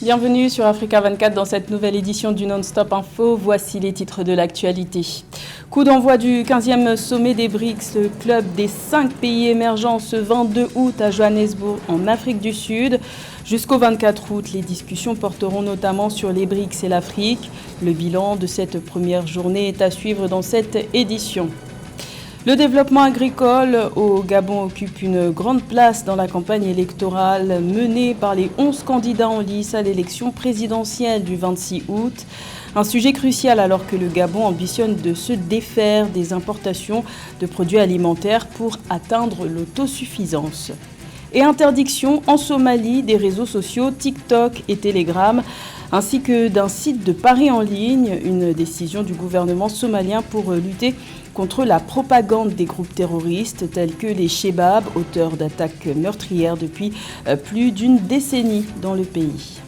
Bienvenue sur Africa 24 dans cette nouvelle édition du Non-Stop Info. Voici les titres de l'actualité. Coup d'envoi du 15e sommet des BRICS, le club des 5 pays émergents, ce 22 août à Johannesburg en Afrique du Sud. Jusqu'au 24 août, les discussions porteront notamment sur les BRICS et l'Afrique. Le bilan de cette première journée est à suivre dans cette édition. Le développement agricole au Gabon occupe une grande place dans la campagne électorale menée par les 11 candidats en lice à l'élection présidentielle du 26 août. Un sujet crucial alors que le Gabon ambitionne de se défaire des importations de produits alimentaires pour atteindre l'autosuffisance. Et interdiction en Somalie des réseaux sociaux TikTok et Telegram, ainsi que d'un site de paris en ligne, une décision du gouvernement somalien pour lutter contre la propagande des groupes terroristes tels que les Chebab, auteurs d'attaques meurtrières depuis plus d'une décennie dans le pays.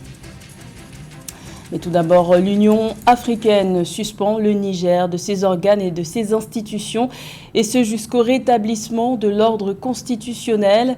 Mais tout d'abord, l'Union africaine suspend le Niger de ses organes et de ses institutions, et ce jusqu'au rétablissement de l'ordre constitutionnel.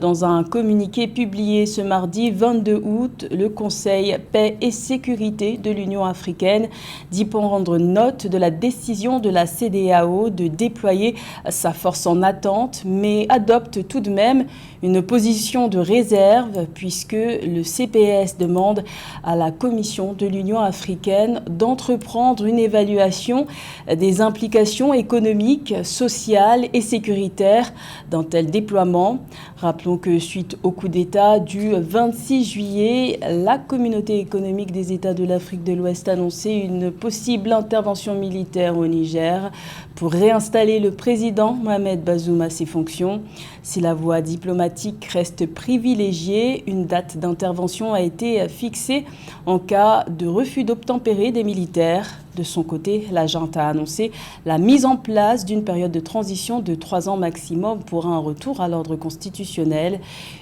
Dans un communiqué publié ce mardi 22 août, le Conseil Paix et Sécurité de l'Union africaine dit prendre note de la décision de la CEDEAO de déployer sa force en attente, mais adopte tout de même une position de réserve puisque le CPS demande à la Commission de l'Union africaine d'entreprendre une évaluation des implications économiques, sociales et sécuritaires d'un tel déploiement. Rappelons que suite au coup d'État du 26 juillet, la Communauté économique des États de l'Afrique de l'Ouest a annoncé une possible intervention militaire au Niger pour réinstaller le président Mohamed Bazoum à ses fonctions. Si la voie diplomatique reste privilégiée, une date d'intervention a été fixée en cas de refus d'obtempérer des militaires. De son côté, la junte a annoncé la mise en place d'une période de transition de 3 ans maximum pour un retour à l'ordre constitutionnel,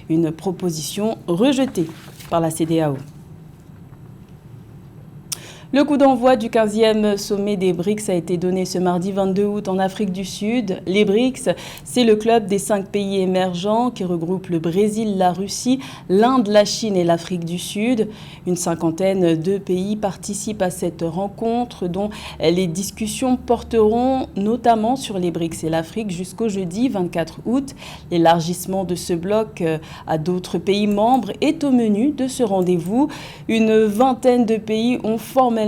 une proposition rejetée par la CEDEAO. Le coup d'envoi du 15e sommet des BRICS a été donné ce mardi 22 août en Afrique du Sud. Les BRICS, c'est le club des 5 pays émergents qui regroupe le Brésil, la Russie, l'Inde, la Chine et l'Afrique du Sud. Une cinquantaine de pays participent à cette rencontre dont les discussions porteront notamment sur les BRICS et l'Afrique jusqu'au jeudi 24 août. L'élargissement de ce bloc à d'autres pays membres est au menu de ce rendez-vous. Une vingtaine de pays ont formellement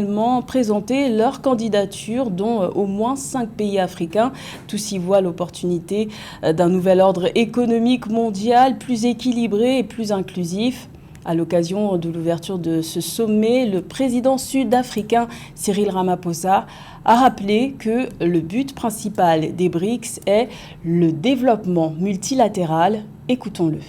présenté leur candidature, dont au moins 5 pays africains. Tous y voient l'opportunité d'un nouvel ordre économique mondial plus équilibré et plus inclusif. À l'occasion de l'ouverture de ce sommet, le président sud-africain Cyril Ramaphosa a rappelé que le but principal des BRICS est le développement multilatéral. Écoutons-le.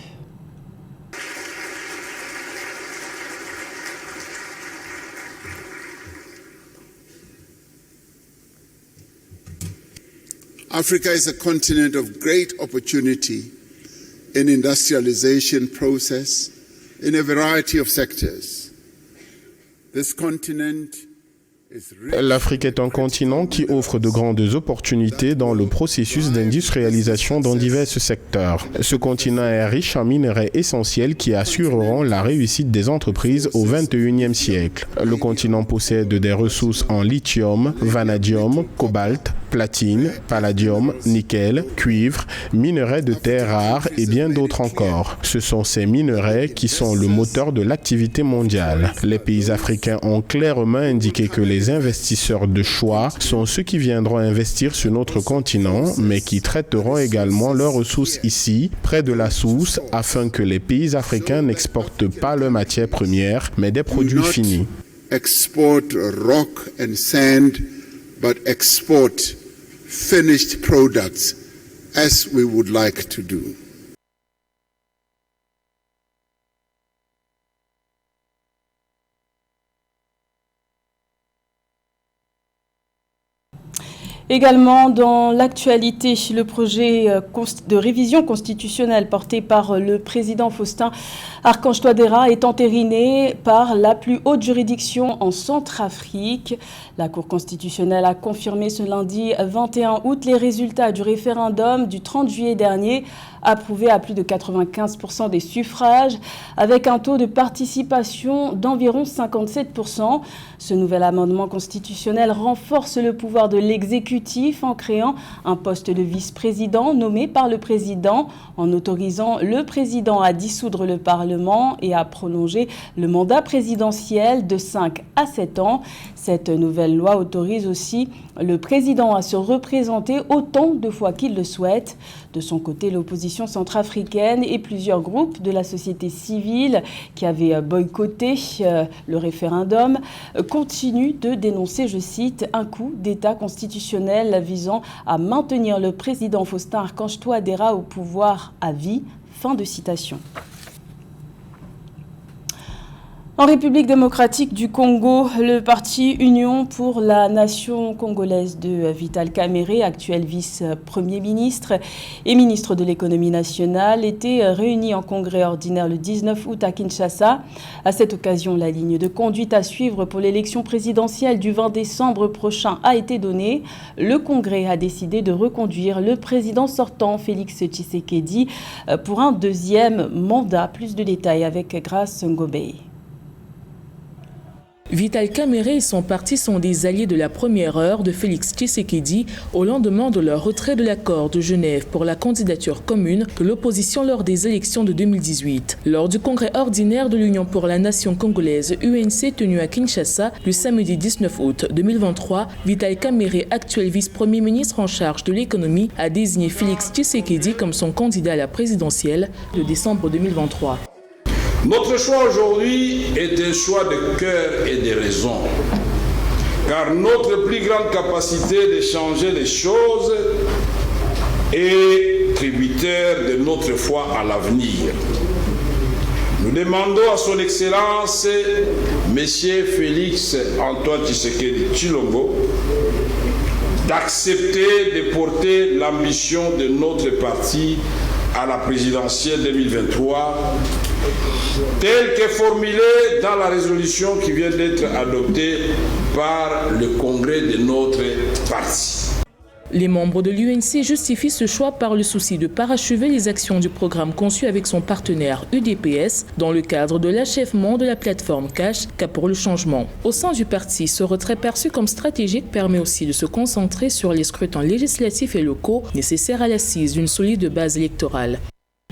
Africa is a continent of great opportunity in industrialization process in a variety of sectors. This continent L'Afrique est un continent qui offre de grandes opportunités dans le processus d'industrialisation dans divers secteurs. Ce continent est riche en minerais essentiels qui assureront la réussite des entreprises au XXIe siècle. Le continent possède des ressources en lithium, vanadium, cobalt, platine, palladium, nickel, cuivre, minerais de terres rares et bien d'autres encore. Ce sont ces minerais qui sont le moteur de l'activité mondiale. Les pays africains ont clairement indiqué que les investisseurs de choix sont ceux qui viendront investir sur notre continent, mais qui traiteront également leurs ressources ici, près de la source, afin que les pays africains n'exportent pas leurs matières premières, mais des produits finis. Export rock and sand, but export finished products as we would like to do. Également dans l'actualité, le projet de révision constitutionnelle porté par le président Faustin Archange Touadéra est entériné par la plus haute juridiction en Centrafrique. La Cour constitutionnelle a confirmé ce lundi 21 août les résultats du référendum du 30 juillet dernier, approuvé à plus de 95% des suffrages, avec un taux de participation d'environ 57%. Ce nouvel amendement constitutionnel renforce le pouvoir de l'exécutif en créant un poste de vice-président nommé par le président, en autorisant le président à dissoudre le Parlement et à prolonger le mandat présidentiel de 5 à 7 ans. Cette nouvelle loi autorise aussi le président à se représenter autant de fois qu'il le souhaite. De son côté, l'opposition centrafricaine et plusieurs groupes de la société civile qui avaient boycotté le référendum continuent de dénoncer, je cite, un coup d'État constitutionnel visant à maintenir le président Faustin Archange Touadéra au pouvoir à vie. Fin de citation. En République démocratique du Congo, le parti Union pour la nation congolaise de Vital Kamerhe, actuel vice-premier ministre et ministre de l'économie nationale, était réuni en congrès ordinaire le 19 août à Kinshasa. À cette occasion, la ligne de conduite à suivre pour l'élection présidentielle du 20 décembre prochain a été donnée. Le congrès a décidé de reconduire le président sortant, Félix Tshisekedi, pour un deuxième mandat. Plus de détails avec Grace Ngobei. Vital Kamerhe et son parti sont des alliés de la première heure de Félix Tshisekedi au lendemain de leur retrait de l'accord de Genève pour la candidature commune de l'opposition lors des élections de 2018. Lors du congrès ordinaire de l'Union pour la nation congolaise UNC tenu à Kinshasa le samedi 19 août 2023, Vital Kamerhe, actuel vice-premier ministre en charge de l'économie, a désigné Félix Tshisekedi comme son candidat à la présidentielle de décembre 2023. Notre choix aujourd'hui est un choix de cœur et de raison, car notre plus grande capacité de changer les choses est tributaire de notre foi à l'avenir. Nous demandons à son Excellence, M. Félix Antoine Tshisekedi Tshilombo, d'accepter de porter l'ambition de notre parti à la présidentielle 2023, telle que formulée dans la résolution qui vient d'être adoptée par le congrès de notre parti. Les membres de l'UNC justifient ce choix par le souci de parachever les actions du programme conçu avec son partenaire UDPS dans le cadre de l'achèvement de la plateforme Cash, Cap pour le changement. Au sein du parti, ce retrait perçu comme stratégique permet aussi de se concentrer sur les scrutins législatifs et locaux nécessaires à l'assise d'une solide base électorale.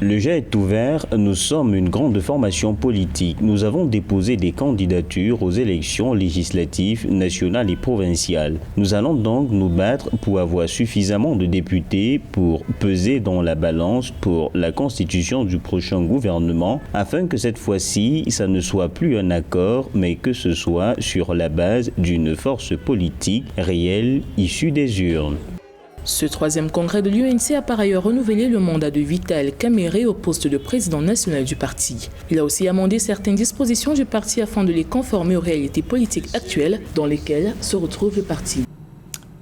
Le jeu est ouvert, nous sommes une grande formation politique. Nous avons déposé des candidatures aux élections législatives, nationales et provinciales. Nous allons donc nous battre pour avoir suffisamment de députés pour peser dans la balance pour la constitution du prochain gouvernement, afin que cette fois-ci, ça ne soit plus un accord, mais que ce soit sur la base d'une force politique réelle issue des urnes. Ce troisième congrès de l'UNC a par ailleurs renouvelé le mandat de Vital Kamerhe au poste de président national du parti. Il a aussi amendé certaines dispositions du parti afin de les conformer aux réalités politiques actuelles dans lesquelles se retrouve le parti.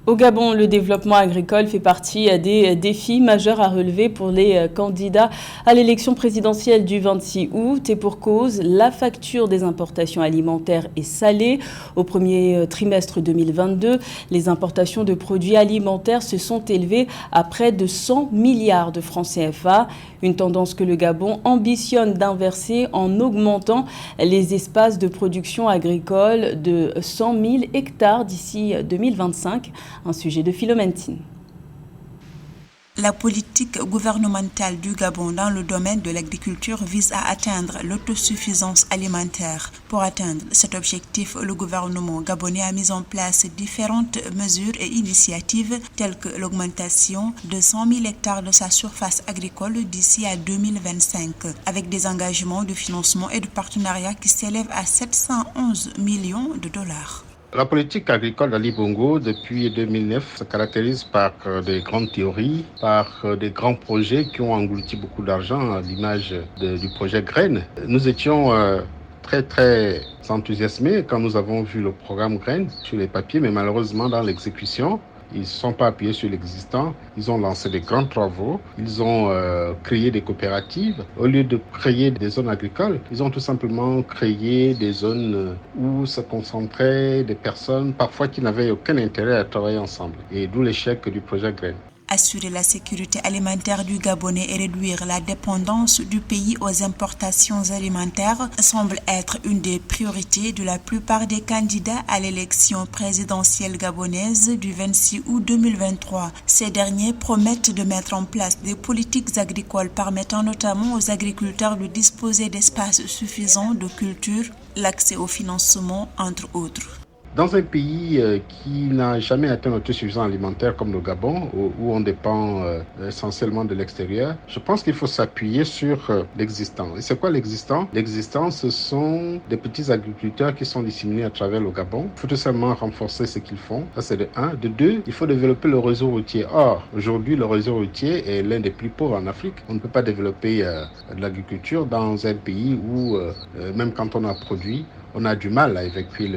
Au Gabon, le développement agricole fait partie des défis majeurs à relever pour les candidats à l'élection présidentielle du 26 août. Et pour cause, la facture des importations alimentaires est salée. Au premier trimestre 2022, les importations de produits alimentaires se sont élevées à près de 100 milliards de francs CFA. Une tendance que le Gabon ambitionne d'inverser en augmentant les espaces de production agricole de 100 000 hectares d'ici 2025. Un sujet de Philomentine. La politique gouvernementale du Gabon dans le domaine de l'agriculture vise à atteindre l'autosuffisance alimentaire. Pour atteindre cet objectif, le gouvernement gabonais a mis en place différentes mesures et initiatives telles que l'augmentation de 100 000 hectares de sa surface agricole d'ici à 2025, avec des engagements de financement et de partenariat qui s'élèvent à 711 millions de dollars. La politique agricole d'Ali Bongo depuis 2009 se caractérise par des grandes théories, par des grands projets qui ont englouti beaucoup d'argent à l'image du projet Graines. Nous étions très enthousiasmés quand nous avons vu le programme Graines sur les papiers, mais malheureusement dans l'exécution, Ils ne se sont pas appuyés sur l'existant. Ils ont lancé des grands travaux. Ils ont créé des coopératives. Au lieu de créer des zones agricoles, ils ont tout simplement créé des zones où se concentraient des personnes parfois qui n'avaient aucun intérêt à travailler ensemble. Et d'où l'échec du projet Graines. Assurer la sécurité alimentaire du Gabonais et réduire la dépendance du pays aux importations alimentaires semble être une des priorités de la plupart des candidats à l'élection présidentielle gabonaise du 26 août 2023. Ces derniers promettent de mettre en place des politiques agricoles permettant notamment aux agriculteurs de disposer d'espaces suffisants de culture, l'accès au financement, entre autres. Dans un pays qui n'a jamais atteint l'autosuffisance alimentaire comme le Gabon, où on dépend essentiellement de l'extérieur, je pense qu'il faut s'appuyer sur l'existant. Et c'est quoi l'existant? L'existant, ce sont des petits agriculteurs qui sont disséminés à travers le Gabon. Il faut tout simplement renforcer ce qu'ils font. Ça, c'est de un. De deux, il faut développer le réseau routier. Or, aujourd'hui, le réseau routier est l'un des plus pauvres en Afrique. On ne peut pas développer de l'agriculture dans un pays où, même quand on a produit, on a du mal à évacuer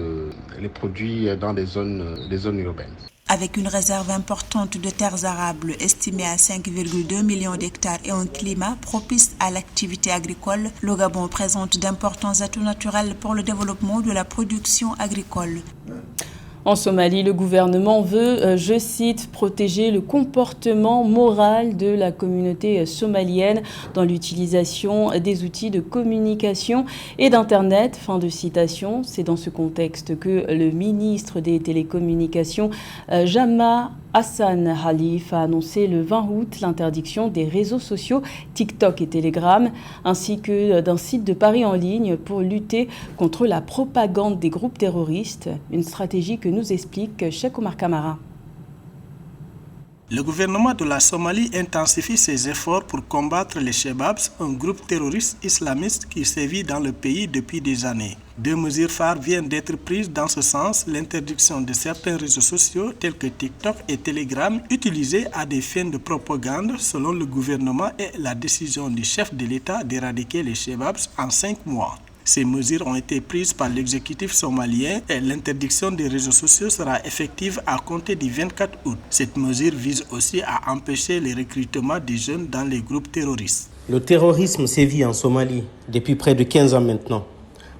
les produits dans des zones urbaines. Avec une réserve importante de terres arables estimée à 5,2 millions d'hectares et un climat propice à l'activité agricole, le Gabon présente d'importants atouts naturels pour le développement de la production agricole. En Somalie, le gouvernement veut, je cite, protéger le comportement moral de la communauté somalienne dans l'utilisation des outils de communication et d'Internet. Fin de citation. C'est dans ce contexte que le ministre des Télécommunications, Jama Hassan Khalif, a annoncé le 20 août l'interdiction des réseaux sociaux TikTok et Telegram, ainsi que d'un site de paris en ligne pour lutter contre la propagande des groupes terroristes. Une stratégie que nous explique Cheikh Omar Kamara. Le gouvernement de la Somalie intensifie ses efforts pour combattre les Shebabs, un groupe terroriste islamiste qui sévit dans le pays depuis des années. Deux mesures phares viennent d'être prises dans ce sens, l'interdiction de certains réseaux sociaux tels que TikTok et Telegram utilisés à des fins de propagande selon le gouvernement et la décision du chef de l'État d'éradiquer les Shebabs en 5 mois. Ces mesures ont été prises par l'exécutif somalien et l'interdiction des réseaux sociaux sera effective à compter du 24 août. Cette mesure vise aussi à empêcher les recrutements des jeunes dans les groupes terroristes. Le terrorisme sévit en Somalie depuis près de 15 ans maintenant.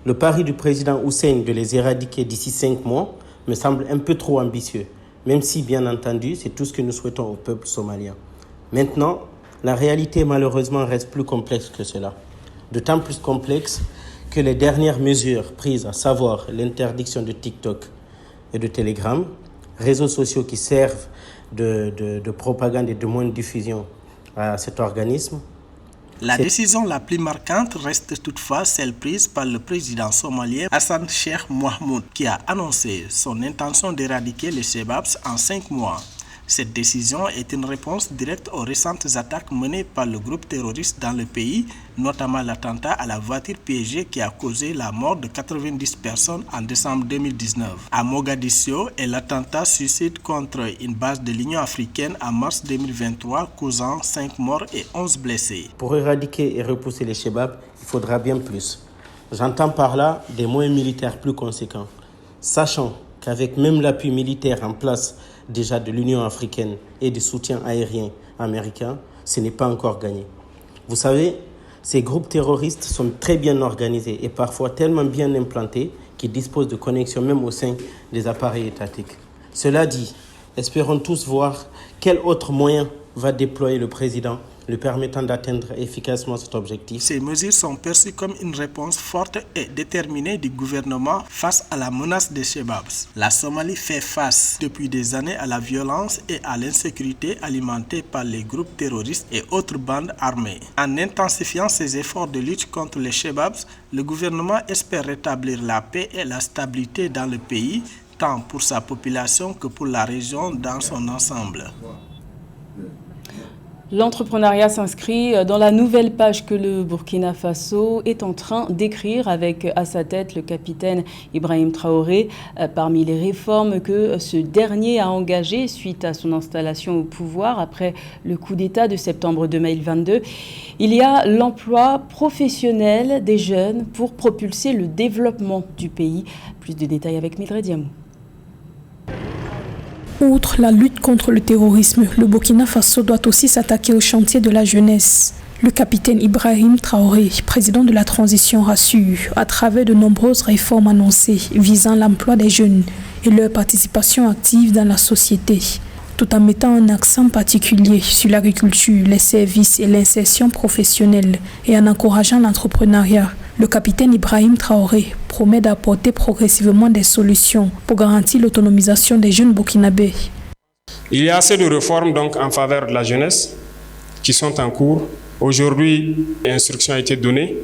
Le pari du président Hussein de les éradiquer d'ici 5 mois me semble un peu trop ambitieux, même si, bien entendu, c'est tout ce que nous souhaitons au peuple somalien. Maintenant, la réalité malheureusement reste plus complexe que cela. D'autant plus complexe que les dernières mesures prises, à savoir l'interdiction de TikTok et de Telegram, réseaux sociaux qui servent de propagande et de moyens de diffusion à cet organisme. La décision la plus marquante reste toutefois celle prise par le président somalien Hassan Sheikh Mohamud, qui a annoncé son intention d'éradiquer les Shebabs en 5 mois. Cette décision est une réponse directe aux récentes attaques menées par le groupe terroriste dans le pays, notamment l'attentat à la voiture piégée qui a causé la mort de 90 personnes en décembre 2019 à Mogadiscio et l'attentat suicide contre une base de l'Union africaine en mars 2023 causant 5 morts et 11 blessés. Pour éradiquer et repousser les Shebabs, il faudra bien plus. J'entends par là des moyens militaires plus conséquents, sachant qu'avec même l'appui militaire en place déjà de l'Union africaine et du soutien aérien américain, ce n'est pas encore gagné. Vous savez, ces groupes terroristes sont très bien organisés et parfois tellement bien implantés qu'ils disposent de connexions même au sein des appareils étatiques. Cela dit, espérons tous voir quel autre moyen va déployer le président lui permettant d'atteindre efficacement cet objectif. Ces mesures sont perçues comme une réponse forte et déterminée du gouvernement face à la menace des Shebabs. La Somalie fait face depuis des années à la violence et à l'insécurité alimentée par les groupes terroristes et autres bandes armées. En intensifiant ses efforts de lutte contre les Shebabs, le gouvernement espère rétablir la paix et la stabilité dans le pays, tant pour sa population que pour la région dans son ensemble. L'entrepreneuriat s'inscrit dans la nouvelle page que le Burkina Faso est en train d'écrire avec à sa tête le capitaine Ibrahim Traoré. Parmi les réformes que ce dernier a engagées suite à son installation au pouvoir après le coup d'État de septembre 2022, il y a l'emploi professionnel des jeunes pour propulser le développement du pays. Plus de détails avec Mildred Diamou. Outre la lutte contre le terrorisme, le Burkina Faso doit aussi s'attaquer au chantier de la jeunesse. Le capitaine Ibrahim Traoré, président de la transition, rassure à travers de nombreuses réformes annoncées visant l'emploi des jeunes et leur participation active dans la société, tout en mettant un accent particulier sur l'agriculture, les services et l'insertion professionnelle et en encourageant l'entrepreneuriat. Le capitaine Ibrahim Traoré promet d'apporter progressivement des solutions pour garantir l'autonomisation des jeunes burkinabés. Il y a assez de réformes donc en faveur de la jeunesse qui sont en cours. Aujourd'hui, l'instruction a été donnée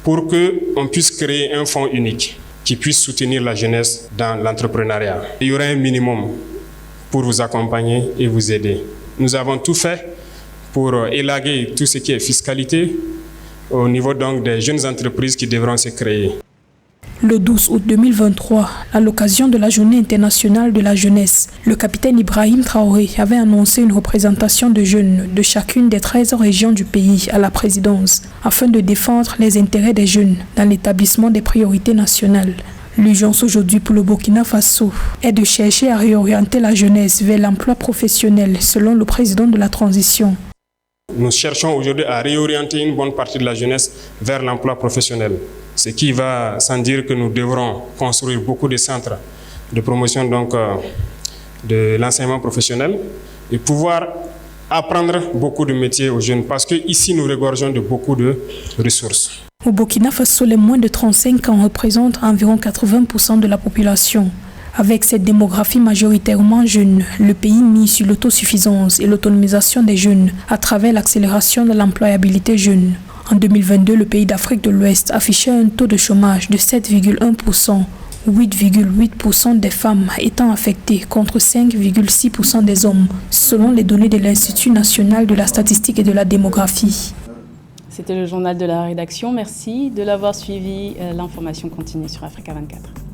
pour qu'on puisse créer un fonds unique qui puisse soutenir la jeunesse dans l'entrepreneuriat. Il y aura un minimum pour vous accompagner et vous aider. Nous avons tout fait pour élaguer tout ce qui est fiscalité au niveau donc des jeunes entreprises qui devront se créer. Le 12 août 2023, à l'occasion de la Journée internationale de la jeunesse, le capitaine Ibrahim Traoré avait annoncé une représentation de jeunes de chacune des 13 régions du pays à la présidence, afin de défendre les intérêts des jeunes dans l'établissement des priorités nationales. L'urgence aujourd'hui pour le Burkina Faso est de chercher à réorienter la jeunesse vers l'emploi professionnel, selon le président de la transition. Nous cherchons aujourd'hui à réorienter une bonne partie de la jeunesse vers l'emploi professionnel. Ce qui va sans dire que nous devrons construire beaucoup de centres de promotion donc, de l'enseignement professionnel et pouvoir apprendre beaucoup de métiers aux jeunes parce qu'ici nous regorgeons de beaucoup de ressources. Au Burkina Faso, les moins de 35 ans représentent environ 80% de la population. Avec cette démographie majoritairement jeune, le pays mise sur l'autosuffisance et l'autonomisation des jeunes à travers l'accélération de l'employabilité jeune. En 2022, le pays d'Afrique de l'Ouest affichait un taux de chômage de 7,1%, 8,8% des femmes étant affectées contre 5,6% des hommes, selon les données de l'Institut national de la statistique et de la démographie. C'était le journal de la rédaction. Merci de l'avoir suivi. L'information continue sur Africa 24.